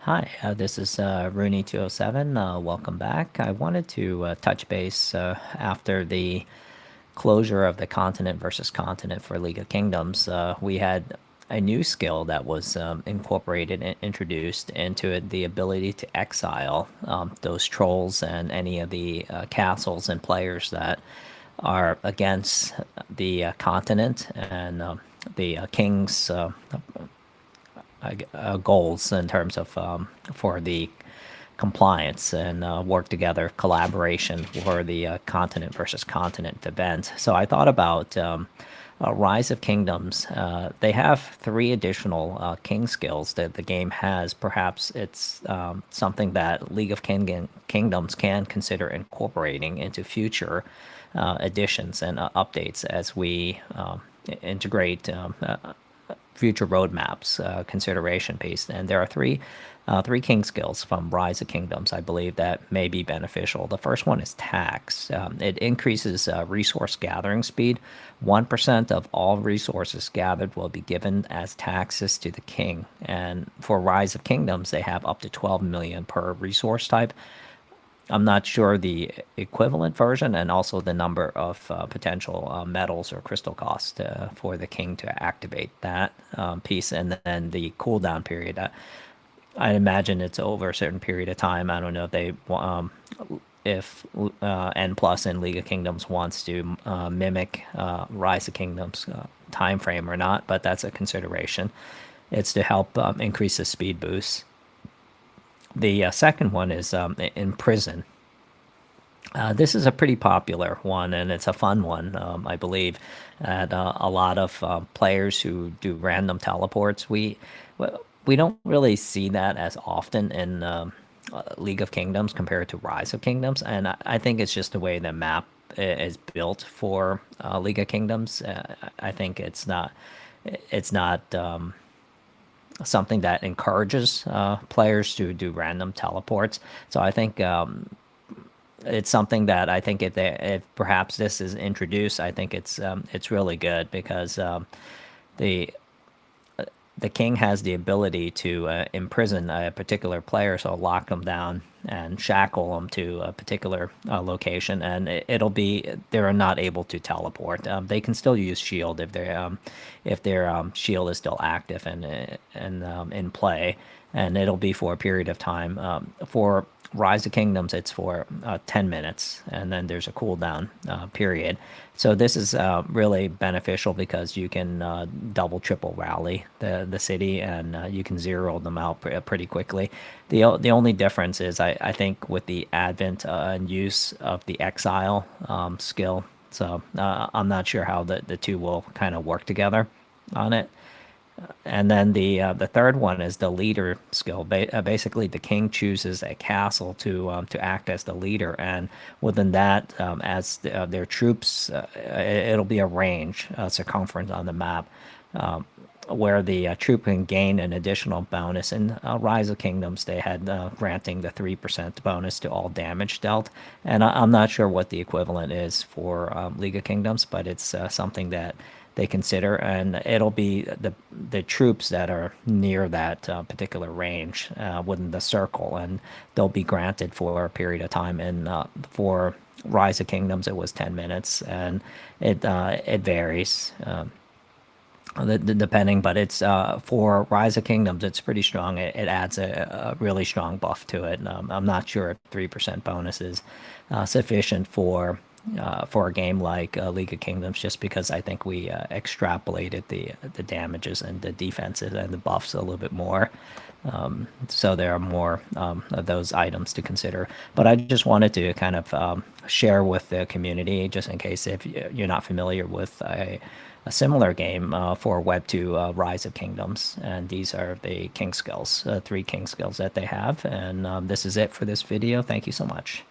Hi, this is Rooney207. Welcome back. I wanted to touch base after the closure of the continent versus continent for League of Kingdoms. We had a new skill that was incorporated and introduced into it, the ability to exile those trolls and any of the castles and players that are against the continent and the king's goals in terms of for the compliance and work together collaboration for the continent versus continent event. So I thought about Rise of Kingdoms. They have three additional king skills that the game has. Perhaps it's something that League of Kingdoms can consider incorporating into future editions and updates as we integrate future roadmaps consideration piece. And there are three king skills from Rise of Kingdoms, I believe, that may be beneficial. The first one is tax. It increases resource gathering speed. 1% of all resources gathered will be given as taxes to the king. And for Rise of Kingdoms, they have up to 12 million per resource type. I'm not sure the equivalent version and also the number of potential metals or crystal costs for the king to activate that piece. And then the cooldown period. I imagine it's over a certain period of time. I don't know if they if N plus in League of Kingdoms wants to mimic Rise of Kingdoms time frame or not, but that's a consideration. It's to help increase the speed boost. The second one is Imprison. This is a pretty popular one, and it's a fun one, I believe. That a lot of players who do random teleports, we don't really see that as often in League of Kingdoms compared to Rise of Kingdoms, and I think it's just the way the map is built for League of Kingdoms. I think it's not something that encourages players to do random teleports. So I think it's something that I think if perhaps this is introduced, I think it's really good because the the king has the ability to imprison a particular player, so lock them down and shackle them to a particular location, and it'll be they're not able to teleport. They can still use shield if their shield is still active and in play, and it'll be for a period of time. For Rise of Kingdoms, it's for 10 minutes, and then there's a cooldown period. So this is really beneficial because you can double, triple rally the city, and you can zero them out pretty quickly. The only difference is I think with the advent and use of the exile skill. So I'm not sure how the two will kind of work together on it. And then the third one is the leader skill. Basically, the king chooses a castle to act as the leader, and within that, as their troops, it'll be a range, circumference on the map, where the troop can gain an additional bonus. In Rise of Kingdoms, they had granting the 3% bonus to all damage dealt, and I'm not sure what the equivalent is for League of Kingdoms, but it's something that they consider, and it'll be the troops that are near that particular range within the circle, and they'll be granted for a period of time. And for Rise of Kingdoms, it was 10 minutes, and it varies. Depending, but it's for Rise of Kingdoms, it's pretty strong. It adds a really strong buff to it. I'm not sure if 3% bonus is sufficient for a game like League of Kingdoms, just because I think we extrapolated the damages and the defenses and the buffs a little bit more. So there are more of those items to consider. But I just wanted to kind of share with the community, just in case if you're not familiar with a similar game for Web 2 Rise of Kingdoms. And these are the king skills, three king skills that they have. And this is it for this video. Thank you so much.